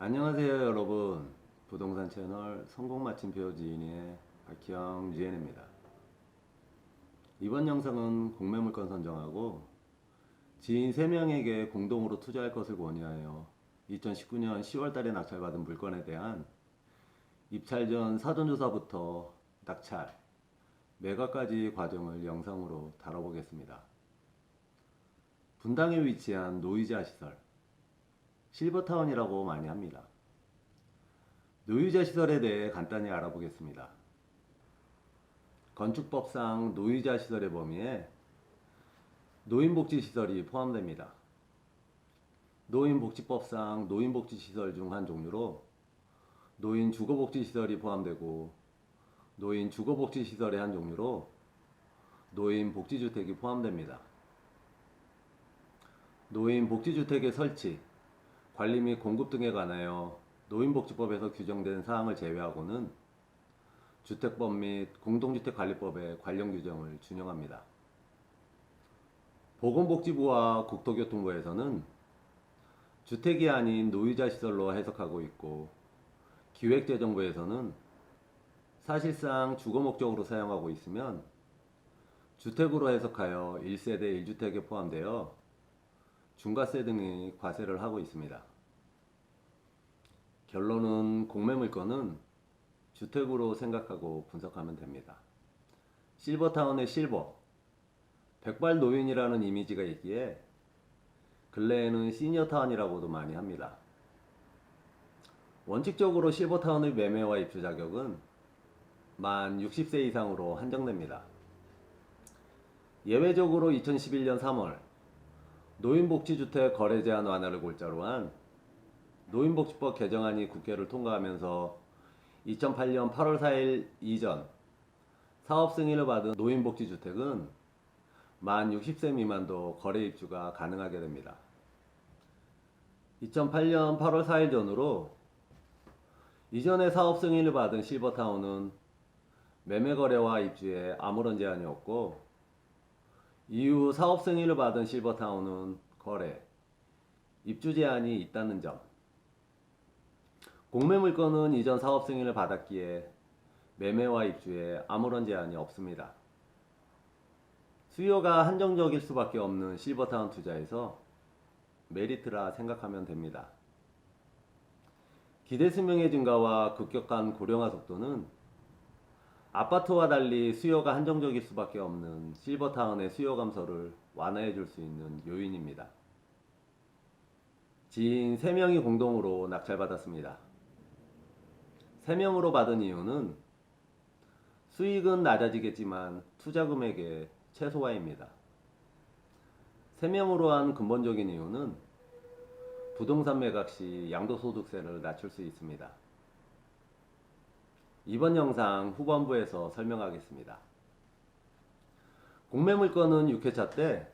안녕하세요 여러분. 부동산 채널 성공마침 표지인의 박희영 GN입니다. 이번 영상은 공매물건 선정하고 지인 3명에게 공동으로 투자할 것을 권유하여 2019년 10월달에 낙찰받은 물건에 대한 입찰 전 사전조사부터 낙찰, 매각까지 과정을 영상으로 다뤄보겠습니다. 분당에 위치한 노이자 시설, 실버타운이라고 많이 합니다. 노이자 시설에 대해 간단히 알아보겠습니다. 건축법상 노이자 시설의 범위에 노인복지시설이 포함됩니다. 노인복지법상 노인복지시설 중 한 종류로 노인주거복지시설이 포함되고 노인주거복지시설의 한 종류로 노인복지주택이 포함됩니다. 노인복지주택의 설치, 관리 및 공급 등에 관하여 노인복지법에서 규정된 사항을 제외하고는 주택법 및 공동주택관리법의 관련 규정을 준용합니다. 보건복지부와 국토교통부에서는 주택이 아닌 노이자 시설로 해석하고 있고, 기획재정부에서는 사실상 주거 목적으로 사용하고 있으면 주택으로 해석하여 1세대 1주택에 포함되어 중과세 등의 과세를 하고 있습니다. 결론은 공매물건은 주택으로 생각하고 분석하면 됩니다. 실버타운의 실버, 백발 노인이라는 이미지가 있기에 근래에는 시니어타운이라고도 많이 합니다. 원칙적으로 실버타운의 매매와 입주 자격은 만 60세 이상으로 한정됩니다. 예외적으로 2011년 3월 노인복지주택 거래 제한 완화를 골자로 한 노인복지법 개정안이 국회를 통과하면서 2008년 8월 4일 이전 사업 승인을 받은 노인복지주택은 만 60세 미만도 거래 입주가 가능하게 됩니다. 2008년 8월 4일 전후로 이전에 사업 승인을 받은 실버타운은 매매 거래와 입주에 아무런 제한이 없고, 이후 사업 승인을 받은 실버타운은 거래, 입주 제한이 있다는 점. 공매물건은 이전 사업 승인을 받았기에 매매와 입주에 아무런 제한이 없습니다. 수요가 한정적일 수밖에 없는 실버타운 투자에서 메리트라 생각하면 됩니다. 기대 수명의 증가와 급격한 고령화 속도는 아파트와 달리 수요가 한정적일 수밖에 없는 실버타운의 수요 감소를 완화해 줄 수 있는 요인입니다. 지인 3명이 공동으로 낙찰받았습니다. 3명으로 받은 이유는 수익은 낮아지겠지만 투자 금액의 최소화입니다. 3명으로 한 근본적인 이유는 부동산 매각 시 양도소득세를 낮출 수 있습니다. 이번 영상 후반부에서 설명하겠습니다. 공매물건은 6회차 때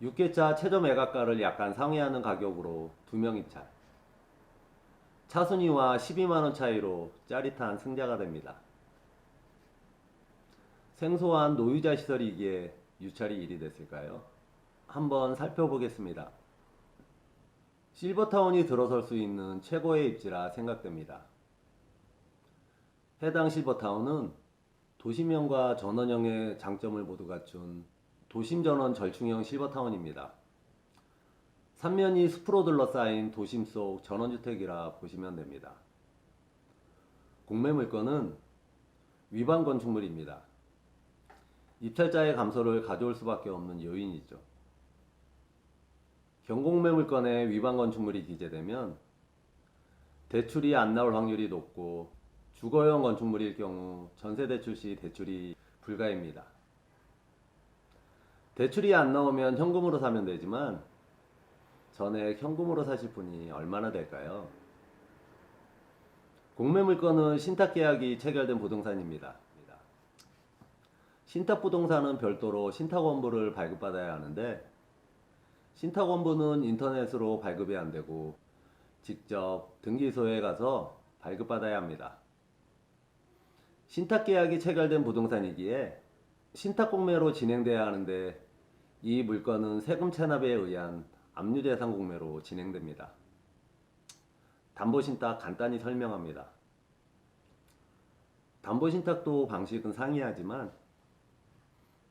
6회차 최저 매각가를 약간 상회하는 가격으로 2명 입찰, 차순위와 12만원 차이로 짜릿한 승자가 됩니다. 생소한 노이자 시설이기에 유찰이 1위 됐을까요? 한번 살펴보겠습니다. 실버타운이 들어설 수 있는 최고의 입지라 생각됩니다. 해당 실버타운은 도심형과 전원형의 장점을 모두 갖춘 도심전원 절충형 실버타운입니다. 3면이 숲으로 둘러싸인 도심 속 전원주택이라 보시면 됩니다. 공매물건은 위반 건축물입니다. 입찰자의 감소를 가져올 수밖에 없는 요인이죠. 경공매물건에 위반 건축물이 기재되면 대출이 안 나올 확률이 높고, 주거용 건축물일 경우 전세대출 시 대출이 불가입니다. 대출이 안 나오면 현금으로 사면 되지만 전액 현금으로 사실 분이 얼마나 될까요? 공매물건은 신탁계약이 체결된 부동산입니다. 신탁부동산은 별도로 신탁원부를 발급받아야 하는데, 신탁원부는 인터넷으로 발급이 안 되고 직접 등기소에 가서 발급받아야 합니다. 신탁계약이 체결된 부동산이기에 신탁공매로 진행돼야 하는데, 이 물건은 세금 체납에 의한 압류재산 공매로 진행됩니다. 담보신탁 간단히 설명합니다. 담보신탁도 방식은 상이하지만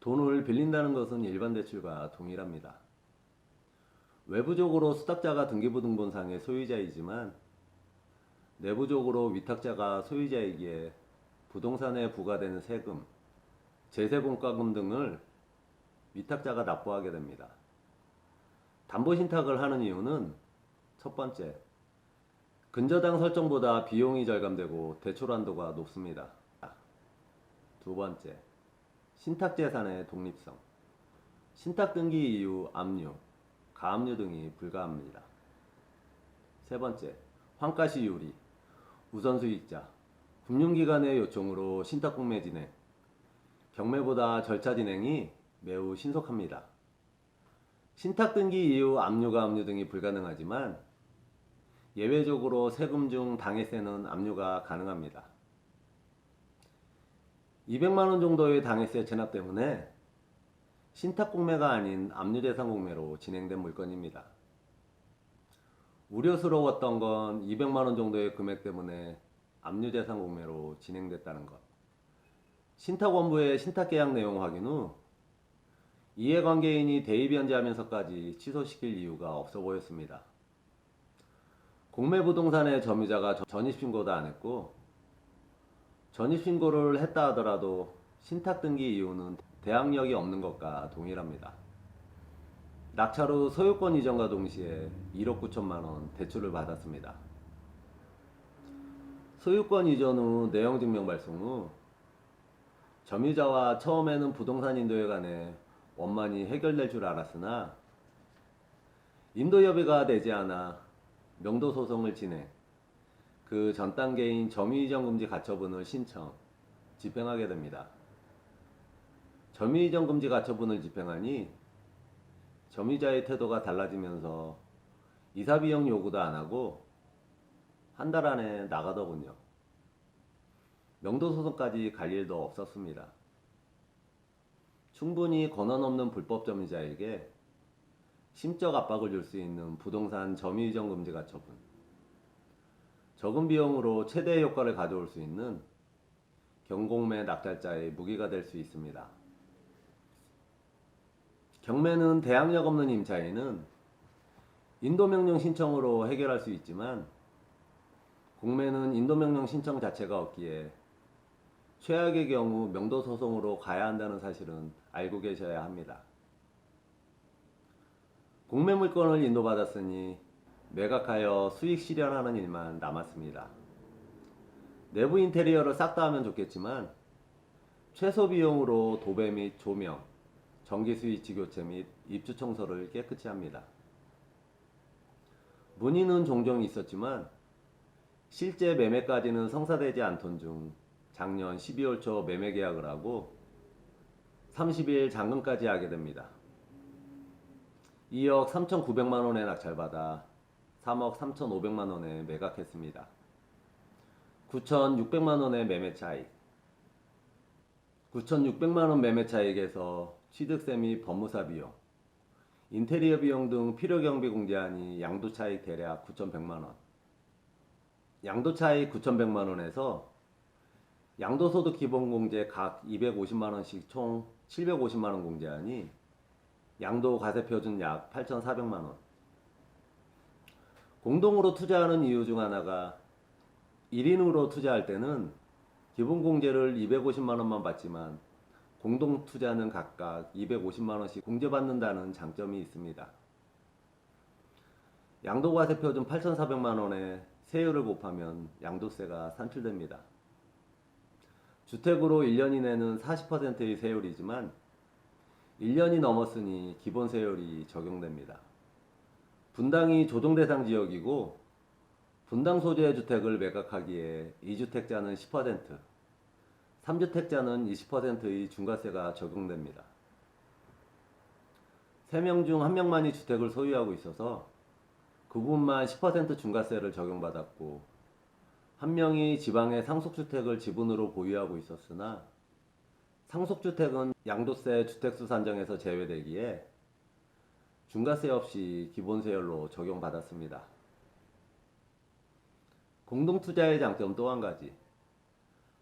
돈을 빌린다는 것은 일반 대출과 동일합니다. 외부적으로 수탁자가 등기부등본상의 소유자이지만 내부적으로 위탁자가 소유자이기에 부동산에 부과되는 세금, 제세공과금 등을 위탁자가 납부하게 됩니다. 담보신탁을 하는 이유는 첫 번째, 근저당 설정보다 비용이 절감되고 대출 한도가 높습니다. 두 번째, 신탁재산의 독립성. 신탁등기 이후 압류, 가압류 등이 불가합니다. 세 번째, 환가시 유리, 우선수익자, 금융기관의 요청으로 신탁공매 진행, 경매보다 절차 진행이 매우 신속합니다. 신탁등기 이후 압류 등이 불가능하지만 예외적으로 세금 중 당해세는 압류가 가능합니다. 200만원 정도의 당해세 체납 때문에 신탁공매가 아닌 압류대상공매로 진행된 물건입니다. 우려스러웠던 건 200만원 정도의 금액 때문에 압류대상공매로 진행됐다는 것. 신탁원부의 신탁계약 내용 확인 후 이해관계인이 대의변제하면서까지 취소시킬 이유가 없어 보였습니다. 공매부동산의 점유자가 전입신고도 안 했고 전입신고를 했다 하더라도 신탁등기 이유는 대항력이 없는 것과 동일합니다. 낙찰 후 소유권 이전과 동시에 1억 9천만원 대출을 받았습니다. 소유권 이전 후 내용증명 발송 후 점유자와 처음에는 부동산 인도에 관해 원만히 해결될 줄 알았으나 인도협의가 되지 않아 명도소송을 진행, 그 전 단계인 점유이전 금지 가처분을 신청, 집행하게 됩니다. 점유이전 금지 가처분을 집행하니 점유자의 태도가 달라지면서 이사비용 요구도 안 하고 한 달 안에 나가더군요. 명도소송까지 갈 일도 없었습니다. 충분히 권한 없는 불법 점유자에게 심적 압박을 줄 수 있는 부동산 점유이전 금지 가처분, 적은 비용으로 최대의 효과를 가져올 수 있는 경공매 낙찰자의 무기가 될 수 있습니다. 경매는 대항력 없는 임차인은 인도명령 신청으로 해결할 수 있지만 공매는 인도명령 신청 자체가 없기에 최악의 경우 명도소송으로 가야 한다는 사실은 알고 계셔야 합니다. 공매 물건을 인도받았으니 매각하여 수익 실현하는 일만 남았습니다. 내부 인테리어를 싹 다 하면 좋겠지만 최소 비용으로 도배 및 조명, 전기 스위치 교체 및 입주 청소를 깨끗이 합니다. 문의는 종종 있었지만 실제 매매까지는 성사되지 않던 중 작년 12월 초 매매 계약을 하고 30일 잔금까지 하게 됩니다. 2억 3,900만원에 낙찰받아 3억 3,500만원에 매각했습니다. 9,600만원의 매매 차익. 9,600만원 매매 차익에서 취득세 및 법무사 비용, 인테리어 비용 등 필요경비 공제하니 양도차익 대략 9,100만원. 양도차익 9,100만원에서 양도소득 기본공제 각 250만원씩 총 750만원 공제하니 양도과세표준 약 8,400만원. 공동으로 투자하는 이유 중 하나가 1인으로 투자할 때는 기본공제를 250만원만 받지만 공동투자는 각각 250만원씩 공제받는다는 장점이 있습니다. 양도과세표준 8,400만원에 세율을 곱하면 양도세가 산출됩니다. 주택으로 1년 이내는 40%의 세율이지만 1년이 넘었으니 기본세율이 적용됩니다. 분당이 조정대상 지역이고 분당 소재의 주택을 매각하기에 2주택자는 10%, 3주택자는 20%의 중과세가 적용됩니다. 3명 중 1명만이 주택을 소유하고 있어서 그분만 10% 중과세를 적용받았고 1명이 지방의 상속주택을 지분으로 보유하고 있었으나 상속주택은 양도세 주택수 산정에서 제외되기에 중과세 없이 기본세율로 적용받았습니다. 공동투자의 장점 또 한 가지.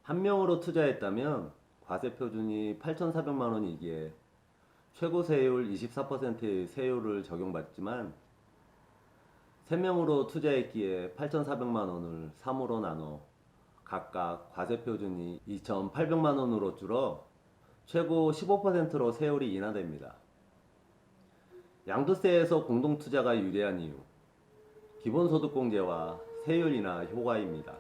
한 명으로 투자했다면 과세표준이 8,400만 원이기에 최고 세율 24%의 세율을 적용받지만 3명으로 투자했기에 8,400만 원을 3으로 나눠 각각 과세표준이 2,800만 원으로 줄어 최고 15%로 세율이 인하됩니다. 양도세에서 공동투자가 유리한 이유, 기본소득공제와 세율 인하 효과입니다.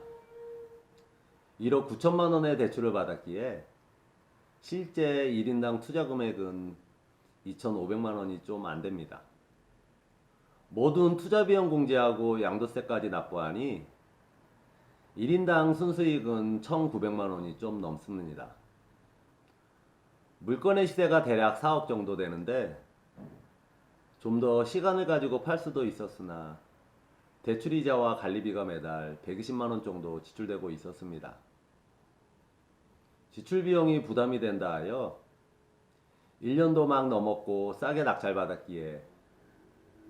1억 9천만 원의 대출을 받았기에 실제 1인당 투자 금액은 2,500만 원이 좀 안 됩니다. 모든 투자 비용 공제하고 양도세까지 납부하니 1인당 순수익은 1,900만 원이 좀 넘습니다. 물건의 시세가 대략 4억 정도 되는데 좀 더 시간을 가지고 팔 수도 있었으나 대출이자와 관리비가 매달 120만 원 정도 지출되고 있었습니다. 지출 비용이 부담이 된다 하여 1년도 막 넘었고 싸게 낙찰받았기에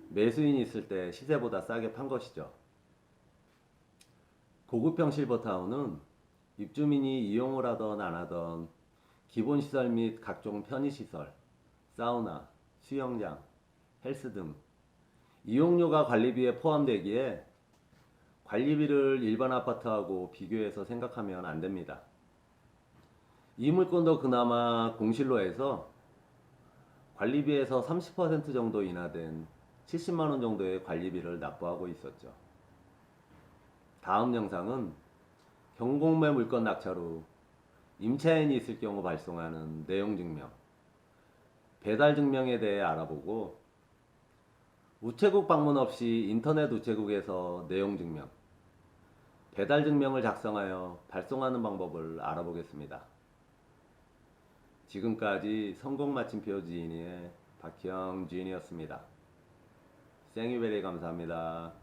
매수인이 있을 때 시세보다 싸게 판 것이죠. 고급형 실버타운은 입주민이 이용을 하던 안 하던 기본시설 및 각종 편의시설, 사우나, 수영장, 헬스 등 이용료가 관리비에 포함되기에 관리비를 일반 아파트하고 비교해서 생각하면 안 됩니다. 이 물건도 그나마 공실로 해서 관리비에서 30% 정도 인하된 70만 원 정도의 관리비를 납부하고 있었죠. 다음 영상은 경공매 물건 낙찰 후 임차인이 있을 경우 발송하는 내용 증명, 배달 증명에 대해 알아보고 우체국 방문 없이 인터넷 우체국에서 내용 증명, 배달 증명을 작성하여 발송하는 방법을 알아보겠습니다. 지금까지 성공 마침표 지인의 박형 지인이었습니다. 생유베리 감사합니다.